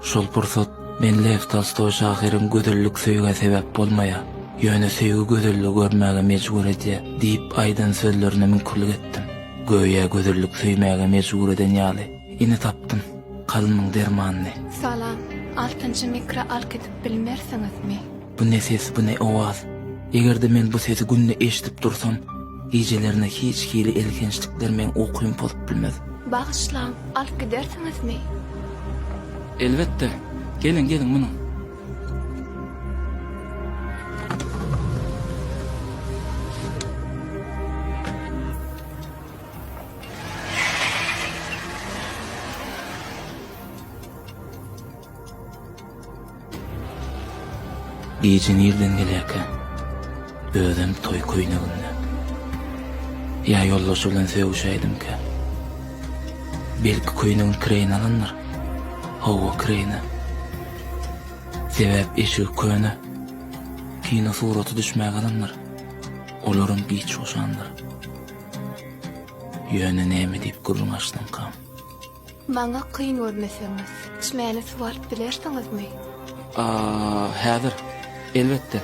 Şol pursat men Lev Tolstoy şahyryň gözellik söýüge sebäp bolmaýa, ýöne söýgü gözellik görmäge mejbur edýär diýip aýdan sözlerine münkurlyk etdim. Göýe gözellik söýmäge mejbur eden ýaly. Ine tapdym. Kalmyň dermanyny. Salam, 6-njy mikro alkytyp bilmersiňizmi? Bu ne ses, bu ne owaz. Egerde men bu sesi günne eşitip dursam, gecelerine hiç hili elkençlikler men okuyum bolup bilmez. Bagışlaň, alyp gidersiňizmi? Elbette. Gelin gelin bunu. Gece nereden gelýärkä? Özüm toy koýnagynda. Ya yollaş bilen söýüşeýdimkä. Belki koýnagyň kireýini alanlar. Hawa kireýini. Sebäp eşik köne. Kino suraty düşmäge alanlar. Olaryň biç oşandyr. Ýöne näme diýip gurulmaşdym kam. Maňa kyn görmeseňiz, çmäni suwalyp bilersiňizmi? Häzir. Elbette.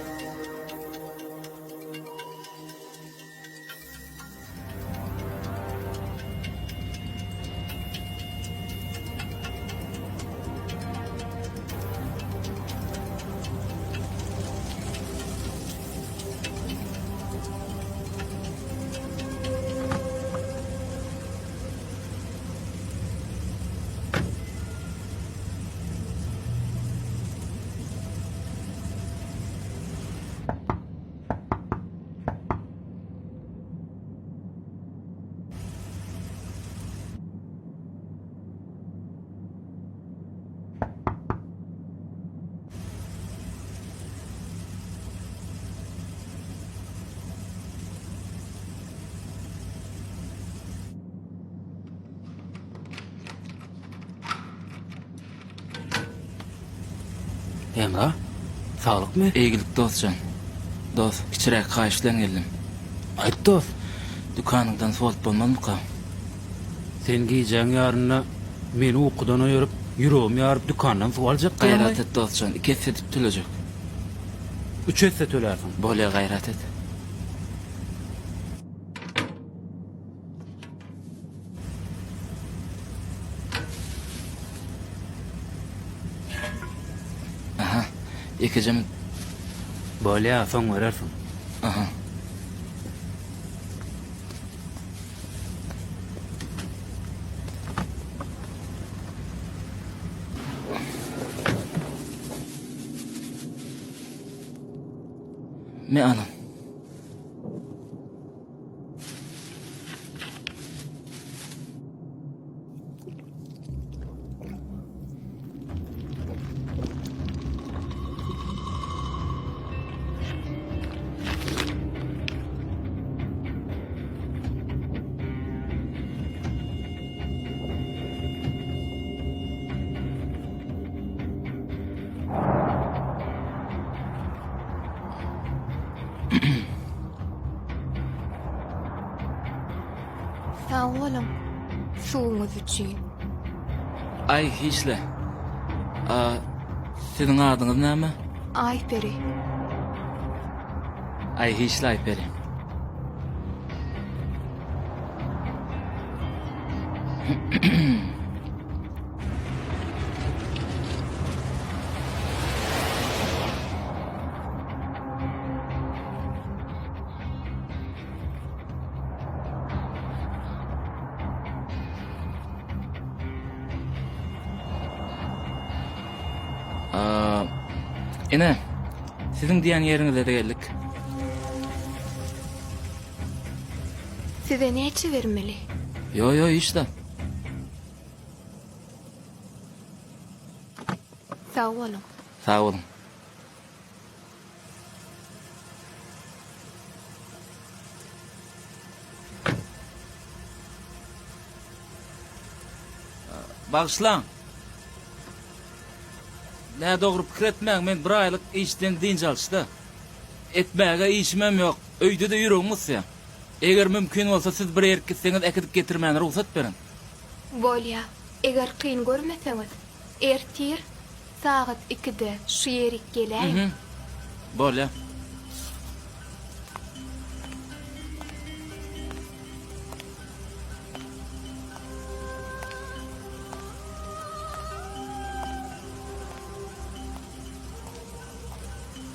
Emra, sağlıkmı? Eýgilik dostcan. Dost, kiçirek kaýyş bilen geldim. Ayt dost, Dükanyňdan suwalyp bolmazmyka? sen giyeceğin yarına meni okudan ayırıp, yüreğim yarıp dükkandan su alacak. Gayrat et dostcan, 2 setip tülecek. 3 etse tölersin. Bolýa gayrat et. Aha, ekeceğim. Böyle son verersin. Aha. Me alın. Sağ olun, suwuňyz üçin. Ay hiçle. Senin adyňyz näme? Ayperi, Ay hiçle Ayperi. Ene, sizin diýen ýeriňize de geldik. size näçe bermeli? Yo, hiç de. Sağ olun. Sağ olun. Bağışlan. Ne doğru pikir etmeyin, men bir aylık işten dinç alıştı. Etmege işimem yok, öyde de yürüğümüz ya. Eger mümkün olsa siz bir yer gitseniz ekidip getirmeni ruhsat verin. Bolýa, eger kyn görmeseňiz, ertir Saat 2'de şu yerik geleyim. Böyle.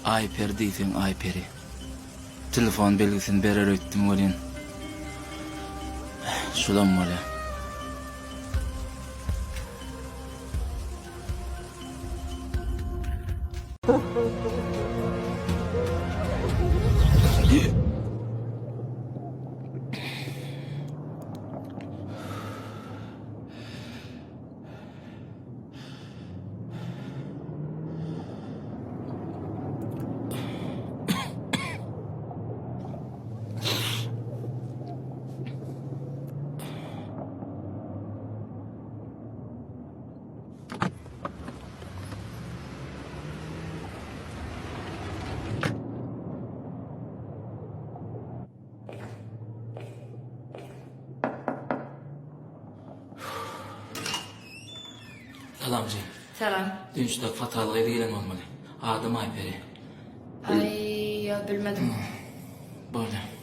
Ayper diýsen Ayperi. Telefon belgisini berer ötdim bolýan. Şulan bolýar. Salamcı. Selam. Dün şu da fatalyga gelen olmaly. Adam Ayperi. Ay ya bilmedim. Böyle.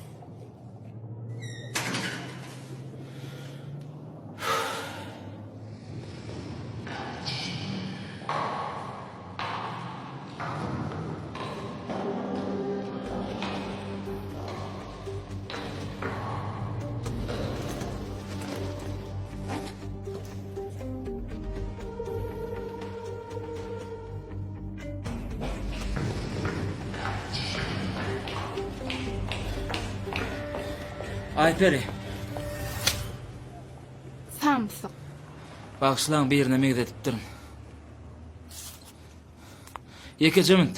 Ayperi. Samsa. Bagşlaň bir ýerine megid edip durun. Ýeke jemint.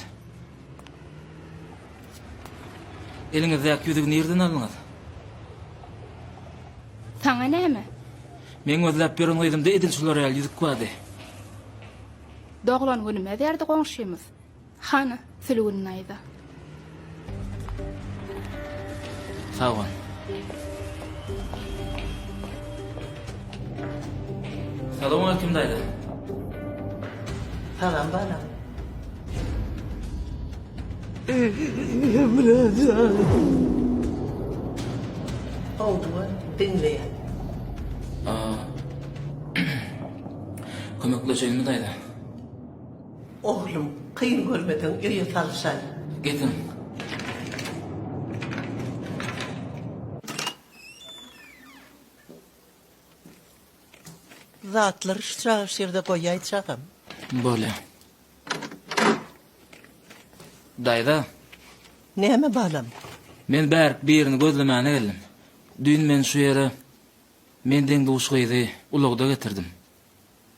Eliňizdäki ýüzügi nerden aldyňyz? Sana näme? Men gözläp beren oýdum-da edil şular ýaly ýüzük bardy. Doglan günüme berdi goňşymyz. Hana, sülgünün aýda. Sag ol. Salam aleykum dayda. Salam bana. Oldu dinleyen. Kömekleşeýinmi dayda? Oğlum kıyın görmeden öye salsan. Getin. Zatları şaşırda koyayacağım. Böyle. Dayda, Neme balam? men bärk birini gözlemäne geldim. Dün men şu ýere menden duşgydy, ulagda getirdim.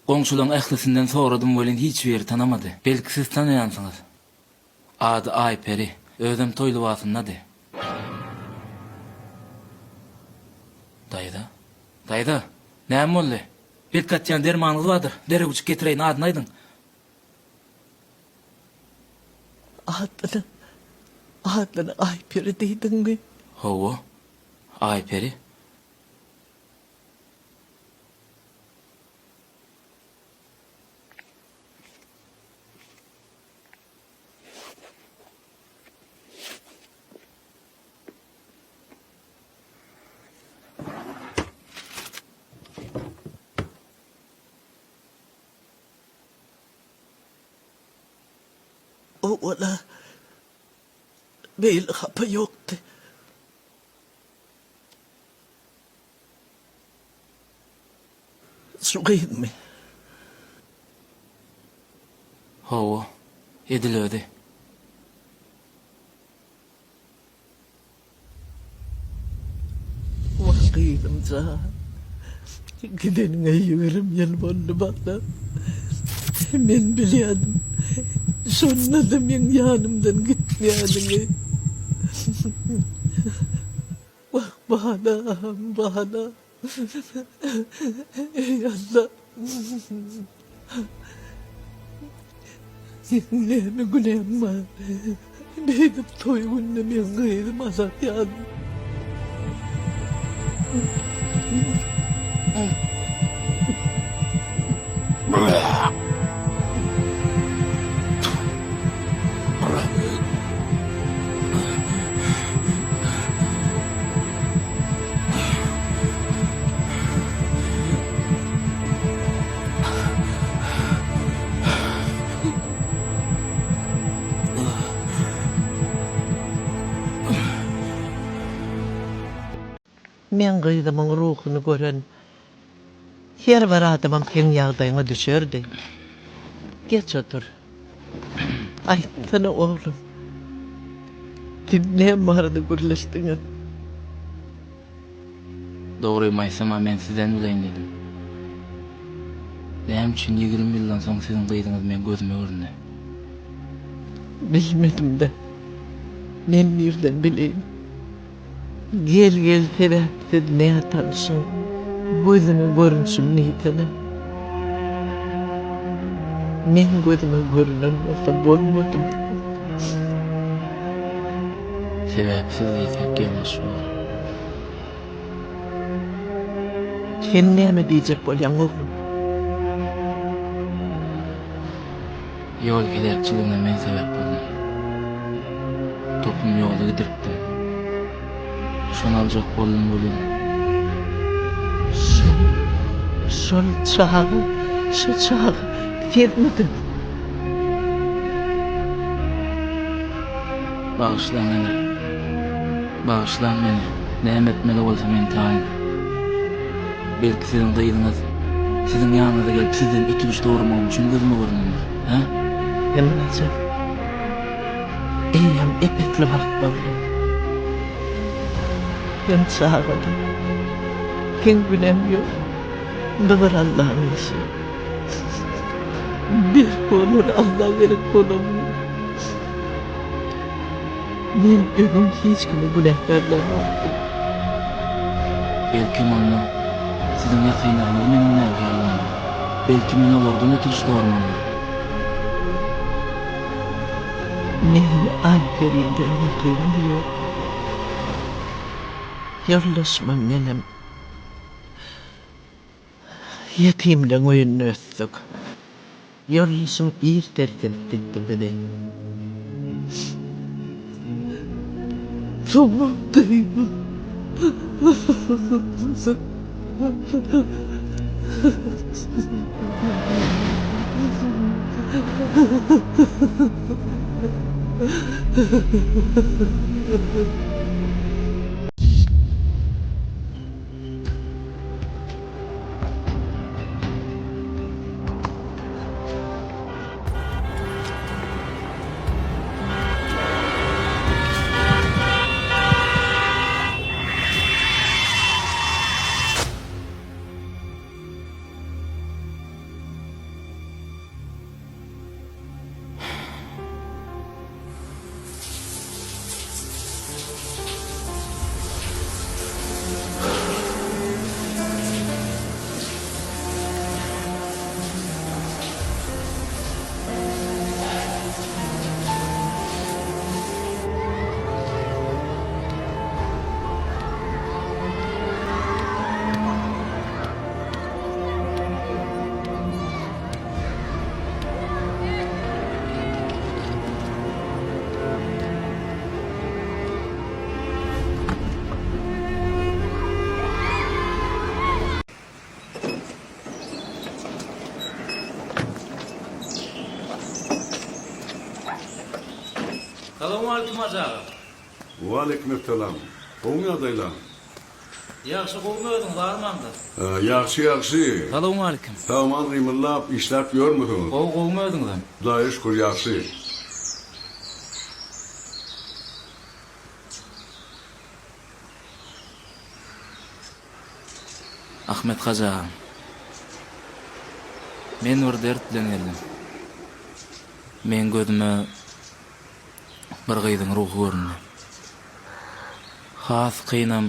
Goňşularyň ählisinden soradym bolýan hiç bir tanamady. Belki siz tanaýansyňyz. Ady Ayperi, özüm toýly wasynda-dy. Dayda, näme boldy? Belkatjan dermanyňyz bardyr. Derek uçup getireýin, adyny aýdyň. Adını Ayperi deydin mi? Howa, Ayperi. O ola beyl kapı yoktu. Sugayın mı? Howa, edilödi. Vakıydım za. Gidenine yüreğim yan oldu bana. Ben biliyordum. Sonladım yanımdan gitmeyadın. Bak bana. Ey Allah. Ne mi günahım var? Benim toygunum yangaydım azat yandım. Men gıydımın ruhunu gören her bir adamın pen ýagdaýyna düşerdi. Geç otur. Aýtsana oglum. Dinleýän barada gürleşdiňiz. Dogry maýsama men sizden bileýin dedim. Benim için 20 ýyldan soň sizin gıydyňyz men gözüme görünди. Bilmedim de. Men nerden bileyim? Gel sebäpsiz ne tanışın. Gözüme görünsün neytene. Men gözüme görünen olsa bolmadım. Sebäpsiz diýsek gelmiş bolar. Sen näme diýjek bolýan oglum? Yol giderçiliğine men sebep boldum. Topum yolu gidiripdim. Şonu aljak boldum bolýan. Şol çağı, şu çağı vermedin. Bağışla meni. Bağışla meni. Näme etmeli bolsam entaýyn. Belki sizin gıydyňyz, sizin ýanyňyza gelip sizden 2-3 dogurmam üçin gözüme görünýär. Ha? Emre'cim. Eyyem epekli vakt bağlı. Ben çağırdım. Kim günem yok. Dıvır Allah'ın işi. Bir olur Allah gerek kolum. Ben önüm hiç kimi günahkarlar oldu. Belki onu sizin ýakynyňyz meniň näme? Belki men olardan ötüş dogurmam. Benim Alper'imden mutluyum diyor. Yollaşmam benim. Yetimden oyununu öttük. Yollaşım bir terk ettik beni. Sonuldayım. Salamu aleyküm ajağa. Waleykümselam. Oňa daýlan. Yaxşı gowmedin, barmanda. Ýaxşy ýaxşy. Salamu aleyküm. Tamam rymyllap işläp ýörmüdin. Gowmedin lan. Hudaýa şükür ýaxşy. Ahmet Haja. Men bir dert bilen geldim. Men gözüme bir gıydyň ruhy göründi. Has kynam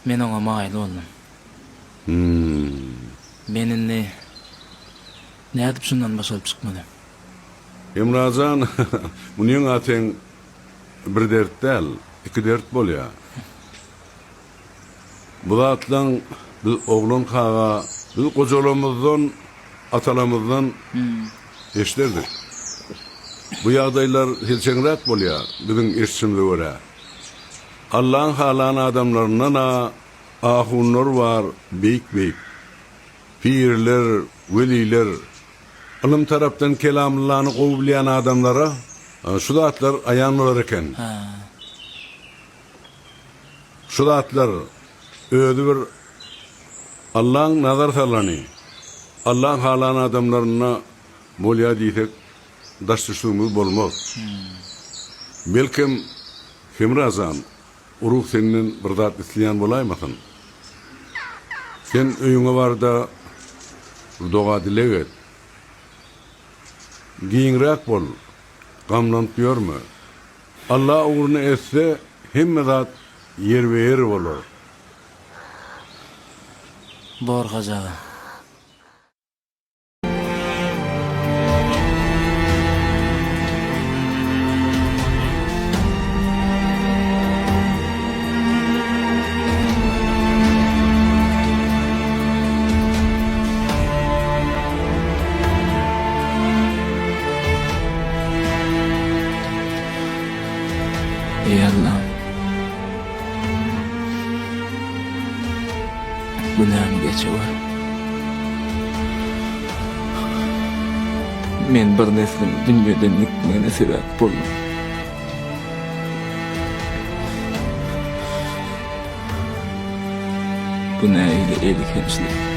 men oňa maýyl boldum. Meninni nädip şundan başalyp çykmady. Emrazan, munyň ateň bir dert däl, iki dert bolýar. Bu zatlaň biz oglun kağa, biz gojalarymyzdan, atalarymyzdan eşderdik. Bu ýagdaýlar hilçeňrät bolýar, biziň eşçimizde görä. Allah'ın halan adamlarından ahunlar var, beyik. Pirler, veliler. Ilm tarapdan kelamlarını kovlayan adamlara şu zatlar ayanlar eken. şu zatlar özü bir Allah'ın nazar salany, Allah'ın halan adamlarına bolya diýsek daşdyrşygymyz bolmaz. Belkim kim razan uruq senden bir zat isleýän bolaýmasyn. Sen öýüňe barda doga dilek et. Giňrak bol, gamlanyp ýörme. Allah uğruna etse hemme zat yer ve yer bolar. Borgaja. Ey Allah'ım. Bu näme geçiyor? Men bir neslim dünýeden nikmene sebäp boldum. Bu näile elikençlik?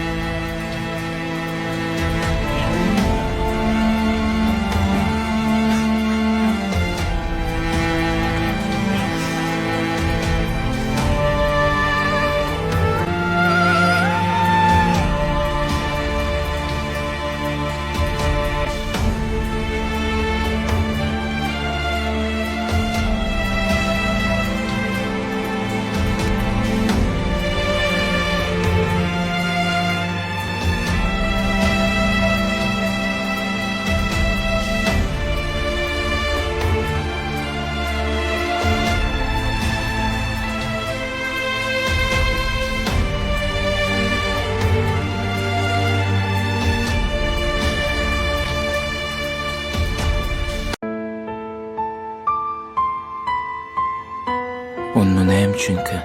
Onun hem çünkü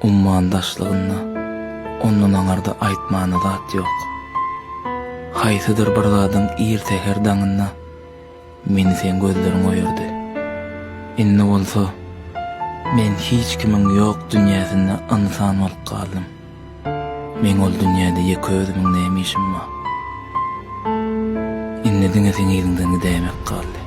ummandaşlığına onun aňarda aýtmana zat ýok. Haýsydyr bir zadyň ir teher daňyna meni sen gözleriň oýurdy. Indi bolsa men hiç kimiň ýok dünýäsinde insan bolup galdym. Men ol dünýäde ýek özümiň nämişim bar. Indi diňe sen ýylyňdan gidemek galdy.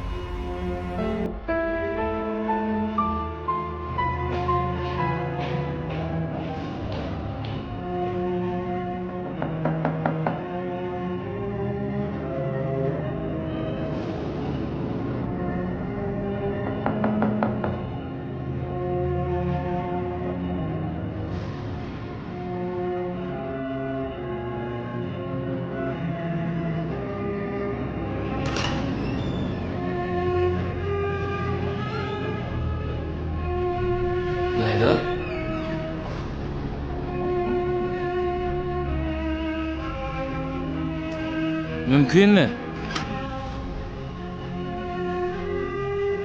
Leyla? Mümkün mü?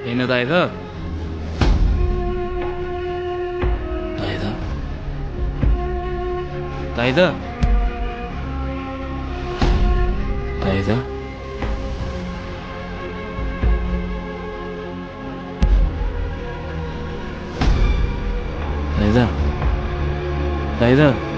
Yine dayda. Dayda. Dayda. Dayda. Dayda. Dayda.